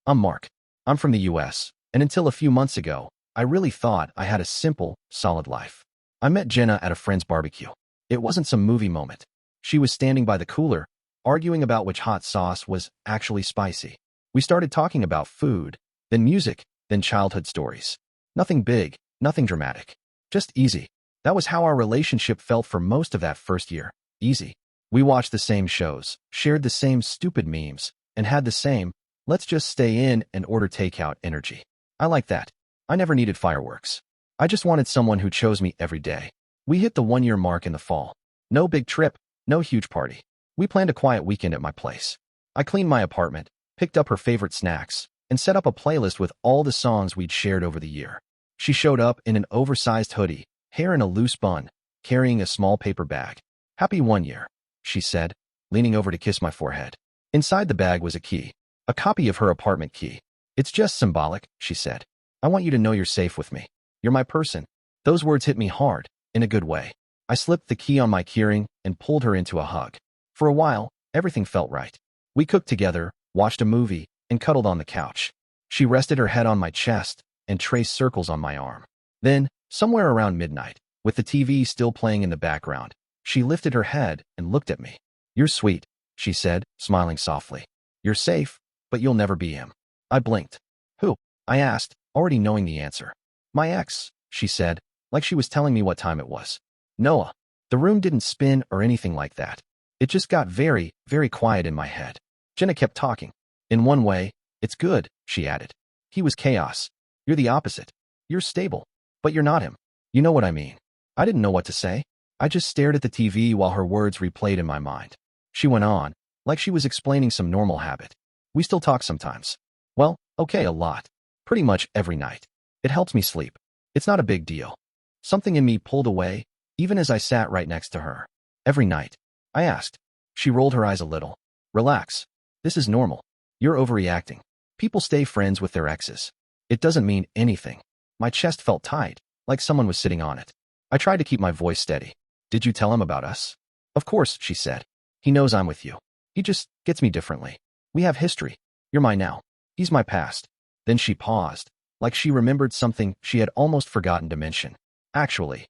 I'm Mark. I'm from the US, and until a few months ago, I really thought I had a simple, solid life. I met Jenna at a friend's barbecue. It wasn't some movie moment. She was standing by the cooler, arguing about which hot sauce was actually spicy. We started talking about food, then music, then childhood stories. Nothing big, nothing dramatic. Just easy. That was how our relationship felt for most of that first year. Easy. We watched the same shows, shared the same stupid memes, and had the same, let's just stay in and order takeout energy. I like that. I never needed fireworks. I just wanted someone who chose me every day. We hit the 1-year mark in the fall. No big trip, no huge party. We planned a quiet weekend at my place. I cleaned my apartment, picked up her favorite snacks, and set up a playlist with all the songs we'd shared over the year. She showed up in an oversized hoodie, hair in a loose bun, carrying a small paper bag. "Happy 1 year," she said, leaning over to kiss my forehead. Inside the bag was a key, a copy of her apartment key. "It's just symbolic," she said. "I want you to know you're safe with me. You're my person." Those words hit me hard, in a good way. I slipped the key on my keyring and pulled her into a hug. For a while, everything felt right. We cooked together, watched a movie, and cuddled on the couch. She rested her head on my chest and traced circles on my arm. Then, somewhere around midnight, with the TV still playing in the background, she lifted her head and looked at me. "You're sweet," she said, smiling softly. "You're safe, but you'll never be him." I blinked. "Who?" I asked, already knowing the answer. "My ex," she said, like she was telling me what time it was. "Noah." The room didn't spin or anything like that. It just got very, very quiet in my head. Jenna kept talking. "In one way, it's good," she added. "He was chaos. You're the opposite. You're stable, but you're not him. You know what I mean." I didn't know what to say. I just stared at the TV while her words replayed in my mind. She went on, like she was explaining some normal habit. "We still talk sometimes." "Well, okay, a lot. Pretty much every night. It helps me sleep. It's not a big deal." Something in me pulled away, even as I sat right next to her. "Every night?" I asked. She rolled her eyes a little. "Relax. This is normal. You're overreacting. People stay friends with their exes. It doesn't mean anything." My chest felt tight, like someone was sitting on it. I tried to keep my voice steady. "Did you tell him about us?" "Of course," she said. "He knows I'm with you. He just gets me differently. We have history. You're my now. He's my past." Then she paused, like she remembered something she had almost forgotten to mention. "Actually."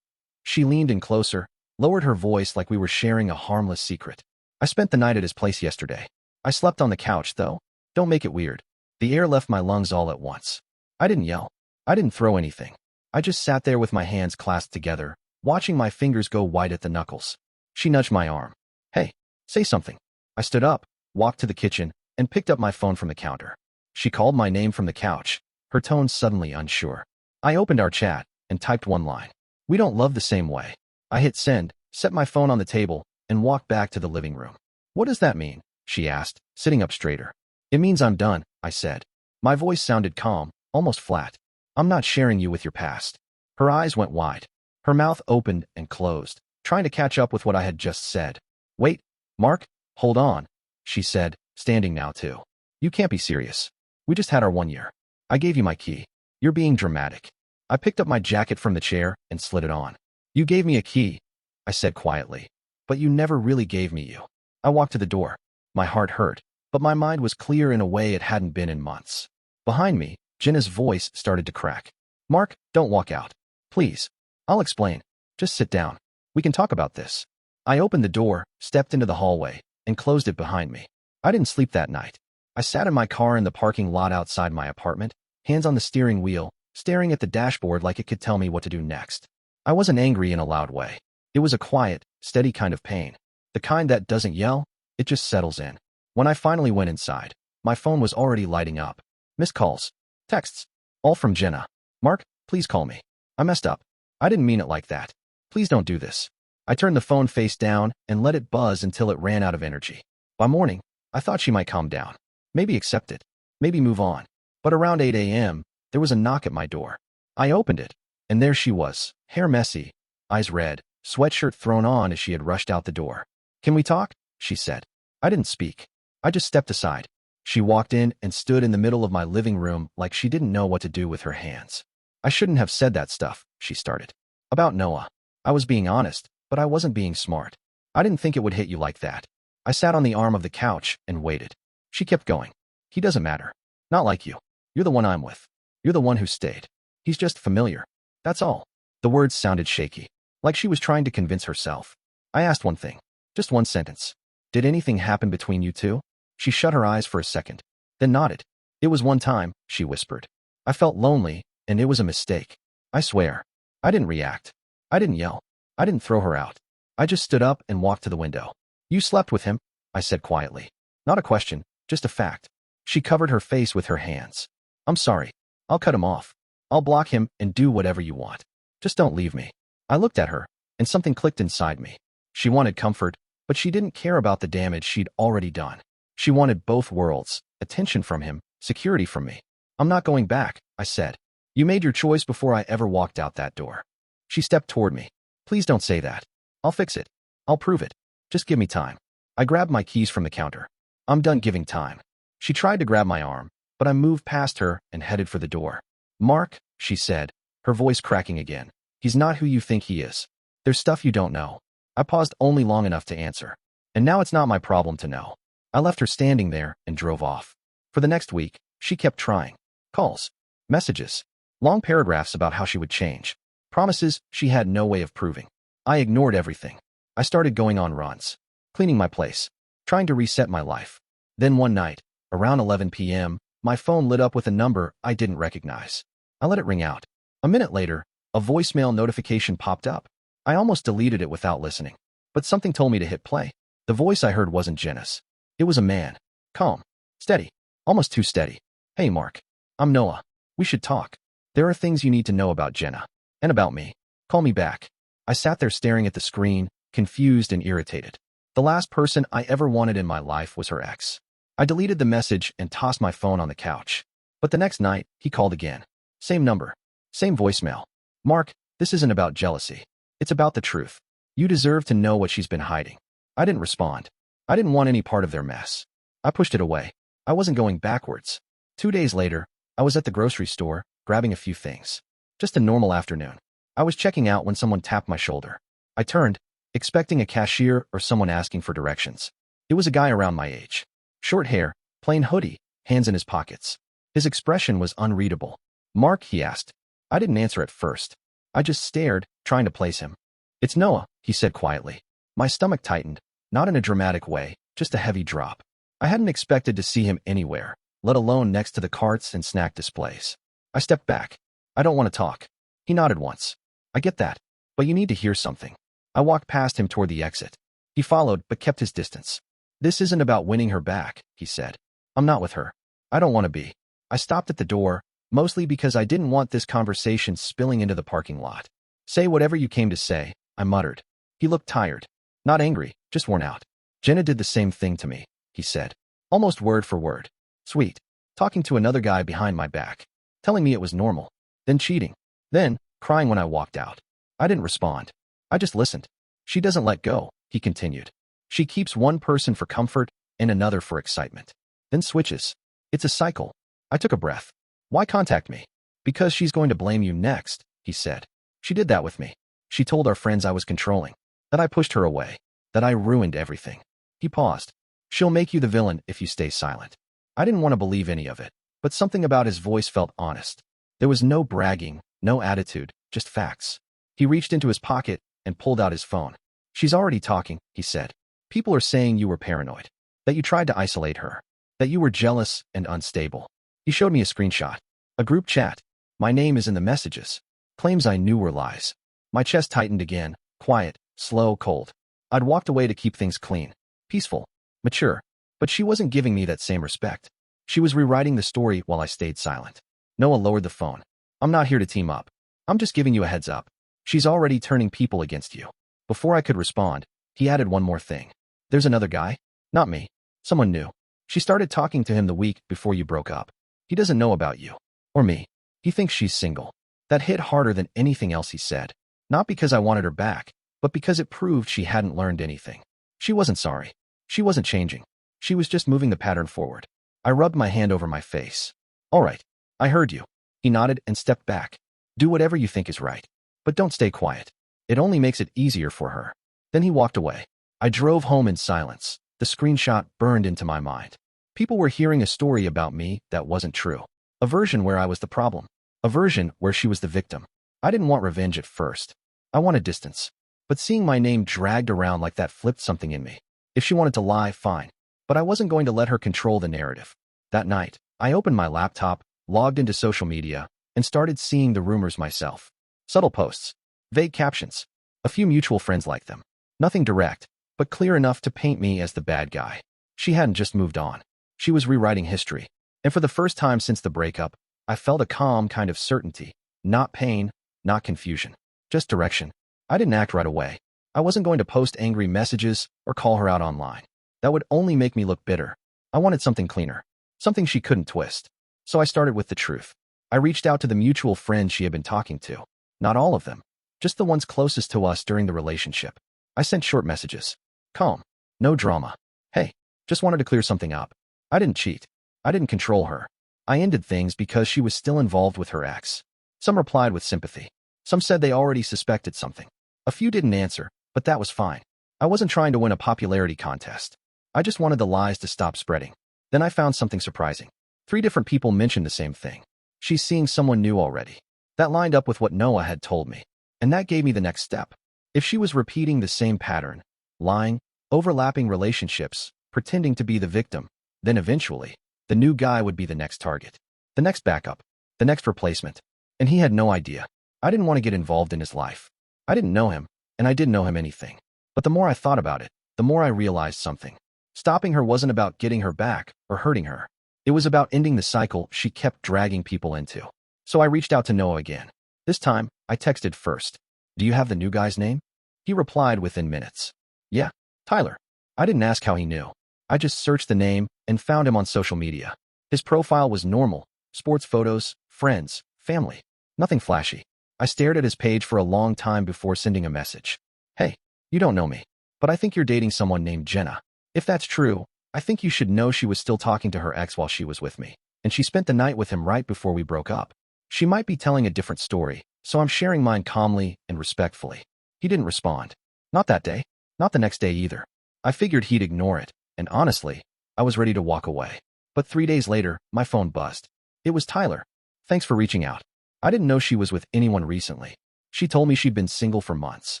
She leaned in closer, lowered her voice like we were sharing a harmless secret. "I spent the night at his place yesterday. I slept on the couch, though. Don't make it weird." The air left my lungs all at once. I didn't yell. I didn't throw anything. I just sat there with my hands clasped together, watching my fingers go white at the knuckles. She nudged my arm. "Hey, say something." I stood up, walked to the kitchen, and picked up my phone from the counter. She called my name from the couch, her tone suddenly unsure. I opened our chat and typed one line. "We don't love the same way." I hit send, set my phone on the table, and walked back to the living room. "What does that mean?" she asked, sitting up straighter. "It means I'm done," I said. My voice sounded calm, almost flat. "I'm not sharing you with your past." Her eyes went wide. Her mouth opened and closed, trying to catch up with what I had just said. "Wait, Mark, hold on," she said, standing now too. "You can't be serious. We just had our 1 year. I gave you my key. You're being dramatic." I picked up my jacket from the chair and slid it on. "You gave me a key," I said quietly. "But you never really gave me you." I walked to the door. My heart hurt, but my mind was clear in a way it hadn't been in months. Behind me, Jenna's voice started to crack. "Mark, don't walk out. Please. I'll explain. Just sit down. We can talk about this." I opened the door, stepped into the hallway, and closed it behind me. I didn't sleep that night. I sat in my car in the parking lot outside my apartment, hands on the steering wheel, staring at the dashboard like it could tell me what to do next. I wasn't angry in a loud way. It was a quiet, steady kind of pain. The kind that doesn't yell, it just settles in. When I finally went inside, my phone was already lighting up. Missed calls. Texts. All from Jenna. "Mark, please call me. I messed up. I didn't mean it like that. Please don't do this." I turned the phone face down and let it buzz until it ran out of energy. By morning, I thought she might calm down. Maybe accept it. Maybe move on. But around 8 a.m., there was a knock at my door. I opened it, and there she was, hair messy, eyes red, sweatshirt thrown on as she had rushed out the door. "Can we talk?" she said. I didn't speak. I just stepped aside. She walked in and stood in the middle of my living room like she didn't know what to do with her hands. "I shouldn't have said that stuff," she started. "About Noah. I was being honest, but I wasn't being smart. I didn't think it would hit you like that." I sat on the arm of the couch and waited. She kept going. "He doesn't matter. Not like you. You're the one I'm with. You're the one who stayed. He's just familiar. That's all. The words sounded shaky, like she was trying to convince herself. I asked one thing. Just one sentence. Did anything happen between you two? She shut her eyes for a second, then nodded. It was one time, she whispered. I felt lonely, and it was a mistake. I swear. I didn't react. I didn't yell. I didn't throw her out. I just stood up and walked to the window. You slept with him? I said quietly. Not a question, just a fact. She covered her face with her hands. I'm sorry. I'll cut him off. I'll block him and do whatever you want. Just don't leave me. I looked at her, and something clicked inside me. She wanted comfort, but she didn't care about the damage she'd already done. She wanted both worlds, attention from him, security from me. I'm not going back, I said. You made your choice before I ever walked out that door. She stepped toward me. Please don't say that. I'll fix it. I'll prove it. Just give me time. I grabbed my keys from the counter. I'm done giving time. She tried to grab my arm, but I moved past her and headed for the door. Mark, she said, her voice cracking again. He's not who you think he is. There's stuff you don't know. I paused only long enough to answer. And now it's not my problem to know. I left her standing there and drove off. For the next week, she kept trying. Calls. Messages. Long paragraphs about how she would change. Promises she had no way of proving. I ignored everything. I started going on runs. Cleaning my place. Trying to reset my life. Then one night, around 11 p.m., my phone lit up with a number I didn't recognize. I let it ring out. A minute later, a voicemail notification popped up. I almost deleted it without listening. But something told me to hit play. The voice I heard wasn't Jenna's. It was a man. Calm. Steady. Almost too steady. Hey, Mark. I'm Noah. We should talk. There are things you need to know about Jenna. And about me. Call me back. I sat there staring at the screen, confused and irritated. The last person I ever wanted in my life was her ex. I deleted the message and tossed my phone on the couch. But the next night, he called again. Same number. Same voicemail. Mark, this isn't about jealousy. It's about the truth. You deserve to know what she's been hiding. I didn't respond. I didn't want any part of their mess. I pushed it away. I wasn't going backwards. 2 days later, I was at the grocery store, grabbing a few things. Just a normal afternoon. I was checking out when someone tapped my shoulder. I turned, expecting a cashier or someone asking for directions. It was a guy around my age. Short hair, plain hoodie, hands in his pockets. His expression was unreadable. Mark, he asked. I didn't answer at first. I just stared, trying to place him. It's Noah, he said quietly. My stomach tightened, not in a dramatic way, just a heavy drop. I hadn't expected to see him anywhere, let alone next to the carts and snack displays. I stepped back. I don't want to talk. He nodded once. I get that, but you need to hear something. I walked past him toward the exit. He followed, but kept his distance. This isn't about winning her back, he said. I'm not with her. I don't want to be. I stopped at the door, mostly because I didn't want this conversation spilling into the parking lot. Say whatever you came to say, I muttered. He looked tired. Not angry, just worn out. Jenna did the same thing to me, he said. Almost word for word. Sweet. Talking to another guy behind my back. Telling me it was normal. Then cheating. Then, crying when I walked out. I didn't respond. I just listened. She doesn't let go, he continued. She keeps one person for comfort and another for excitement. Then switches. It's a cycle. I took a breath. Why contact me? Because she's going to blame you next, he said. She did that with me. She told our friends I was controlling. That I pushed her away. That I ruined everything. He paused. She'll make you the villain if you stay silent. I didn't want to believe any of it, but something about his voice felt honest. There was no bragging, no attitude, just facts. He reached into his pocket and pulled out his phone. She's already talking, he said. People are saying you were paranoid. That you tried to isolate her. That you were jealous and unstable. He showed me a screenshot. A group chat. My name is in the messages. Claims I knew were lies. My chest tightened again, quiet, slow, cold. I'd walked away to keep things clean, peaceful, mature. But she wasn't giving me that same respect. She was rewriting the story while I stayed silent. Noah lowered the phone. I'm not here to team up. I'm just giving you a heads up. She's already turning people against you. Before I could respond, he added one more thing. There's another guy? Not me. Someone new. She started talking to him the week before you broke up. He doesn't know about you. Or me. He thinks she's single. That hit harder than anything else he said. Not because I wanted her back, but because it proved she hadn't learned anything. She wasn't sorry. She wasn't changing. She was just moving the pattern forward. I rubbed my hand over my face. All right. I heard you. He nodded and stepped back. Do whatever you think is right. But don't stay quiet. It only makes it easier for her. Then he walked away. I drove home in silence. The screenshot burned into my mind. People were hearing a story about me that wasn't true. A version where I was the problem. A version where she was the victim. I didn't want revenge at first. I wanted distance. But seeing my name dragged around like that flipped something in me. If she wanted to lie, fine. But I wasn't going to let her control the narrative. That night, I opened my laptop, logged into social media, and started seeing the rumors myself. Subtle posts. Vague captions. A few mutual friends like them. Nothing direct, but clear enough to paint me as the bad guy. She hadn't just moved on. She was rewriting history. And for the first time since the breakup, I felt a calm kind of certainty. Not pain, not confusion. Just direction. I didn't act right away. I wasn't going to post angry messages or call her out online. That would only make me look bitter. I wanted something cleaner. Something she couldn't twist. So I started with the truth. I reached out to the mutual friends she had been talking to. Not all of them. Just the ones closest to us during the relationship. I sent short messages. Calm. No drama. Hey, just wanted to clear something up. I didn't cheat. I didn't control her. I ended things because she was still involved with her ex. Some replied with sympathy. Some said they already suspected something. A few didn't answer, but that was fine. I wasn't trying to win a popularity contest. I just wanted the lies to stop spreading. Then I found something surprising. 3 different people mentioned the same thing. She's seeing someone new already. That lined up with what Noah had told me. And that gave me the next step. If she was repeating the same pattern, lying, overlapping relationships, pretending to be the victim, then eventually, the new guy would be the next target. The next backup. The next replacement. And he had no idea. I didn't want to get involved in his life. I didn't know him, and I didn't know him anything. But the more I thought about it, the more I realized something. Stopping her wasn't about getting her back or hurting her. It was about ending the cycle she kept dragging people into. So I reached out to Noah again. This time, I texted first. Do you have the new guy's name? He replied within minutes. Yeah, Tyler. I didn't ask how he knew. I just searched the name and found him on social media. His profile was normal. Sports photos, friends, family. Nothing flashy. I stared at his page for a long time before sending a message. Hey, you don't know me, but I think you're dating someone named Jenna. If that's true, I think you should know she was still talking to her ex while she was with me, and she spent the night with him right before we broke up. She might be telling a different story, so I'm sharing mine calmly and respectfully. He didn't respond. Not that day. Not the next day either. I figured he'd ignore it, and honestly, I was ready to walk away. But 3 days later, my phone buzzed. It was Tyler. Thanks for reaching out. I didn't know she was with anyone recently. She told me she'd been single for months.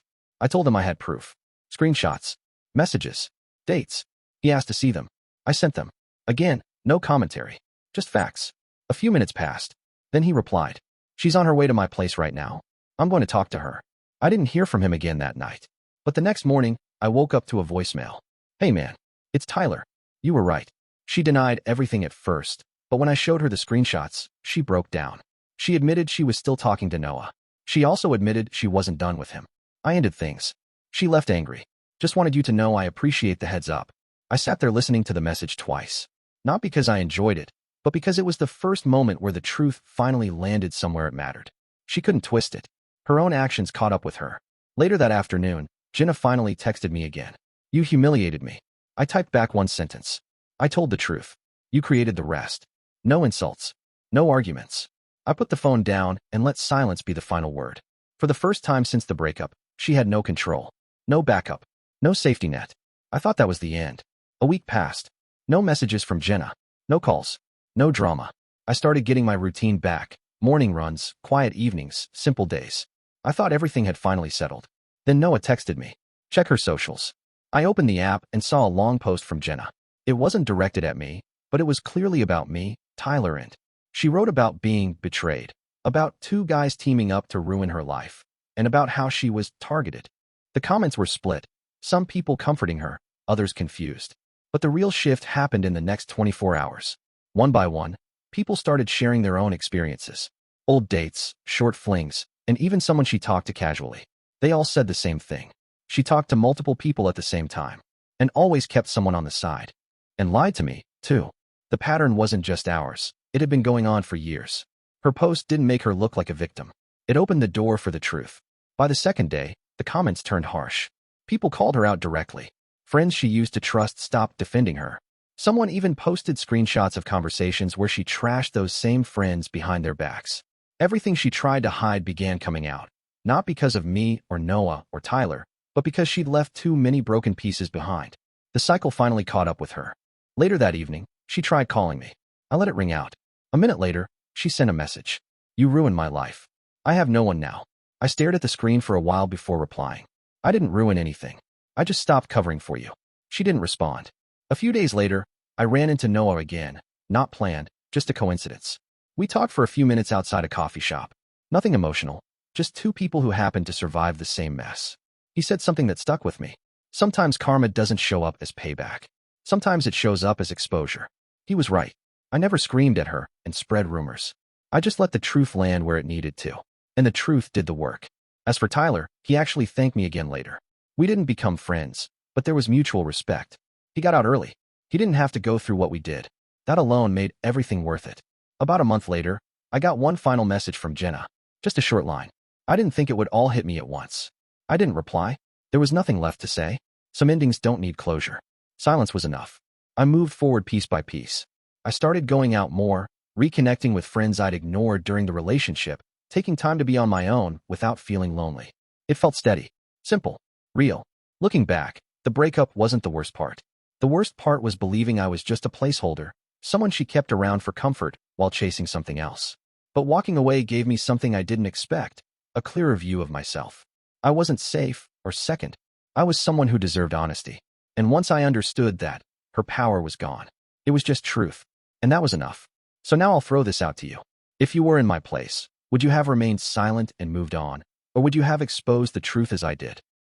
I told him I had proof. Screenshots. Messages. Dates. He asked to see them. I sent them. Again, no commentary. Just facts. A few minutes passed. Then he replied. She's on her way to my place right now. I'm going to talk to her. I didn't hear from him again that night. But the next morning, I woke up to a voicemail. Hey man, it's Tyler. You were right. She denied everything at first, but when I showed her the screenshots, she broke down. She admitted she was still talking to Noah. She also admitted she wasn't done with him. I ended things. She left angry. Just wanted you to know I appreciate the heads up. I sat there listening to the message twice. Not because I enjoyed it, but because it was the first moment where the truth finally landed somewhere it mattered. She couldn't twist it. Her own actions caught up with her. Later that afternoon, Jenna finally texted me again. You humiliated me. I typed back one sentence. I told the truth. You created the rest. No insults. No arguments. I put the phone down and let silence be the final word. For the first time since the breakup, she had no control. No backup. No safety net. I thought that was the end. A week passed. No messages from Jenna. No calls. No drama. I started getting my routine back. Morning runs, quiet evenings, simple days. I thought everything had finally settled. Then Noah texted me. Check her socials. I opened the app and saw a long post from Jenna. It wasn't directed at me, but it was clearly about me, Tyler, and she wrote about being betrayed, about 2 guys teaming up to ruin her life, and about how she was targeted. The comments were split, some people comforting her, others confused. But the real shift happened in the next 24 hours. One by one, people started sharing their own experiences. Old dates, short flings, and even someone she talked to casually. They all said the same thing. She talked to multiple people at the same time, and always kept someone on the side. And lied to me, too. The pattern wasn't just ours. It had been going on for years. Her post didn't make her look like a victim. It opened the door for the truth. By the second day, the comments turned harsh. People called her out directly. Friends she used to trust stopped defending her. Someone even posted screenshots of conversations where she trashed those same friends behind their backs. Everything she tried to hide began coming out. Not because of me or Noah or Tyler, but because she'd left too many broken pieces behind. The cycle finally caught up with her. Later that evening, She tried calling me. I let it ring out. A minute later, she sent a message. You ruined my life. I have no one now. I stared at the screen for a while before replying. I didn't ruin anything. I just stopped covering for you. She didn't respond. A few days later, I ran into Noah again. Not planned, just a coincidence. We talked for a few minutes outside a coffee shop. Nothing emotional, just two people who happened to survive the same mess. He said something that stuck with me. Sometimes karma doesn't show up as payback. Sometimes it shows up as exposure. He was right. I never screamed at her and spread rumors. I just let the truth land where it needed to. And the truth did the work. As for Tyler, he actually thanked me again later. We didn't become friends, but there was mutual respect. He got out early. He didn't have to go through what we did. That alone made everything worth it. About a month later, I got one final message from Jenna. Just a short line. I didn't think it would all hit me at once. I didn't reply. There was nothing left to say. Some endings don't need closure. Silence was enough. I moved forward piece by piece. I started going out more, reconnecting with friends I'd ignored during the relationship, taking time to be on my own without feeling lonely. It felt steady, simple, real. Looking back, the breakup wasn't the worst part. The worst part was believing I was just a placeholder, someone she kept around for comfort while chasing something else. But walking away gave me something I didn't expect, a clearer view of myself. I wasn't safe or second. I was someone who deserved honesty. And once I understood that, her power was gone. It was just truth. And that was enough. So now I'll throw this out to you. If you were in my place, would you have remained silent and moved on? Or would you have exposed the truth as I did?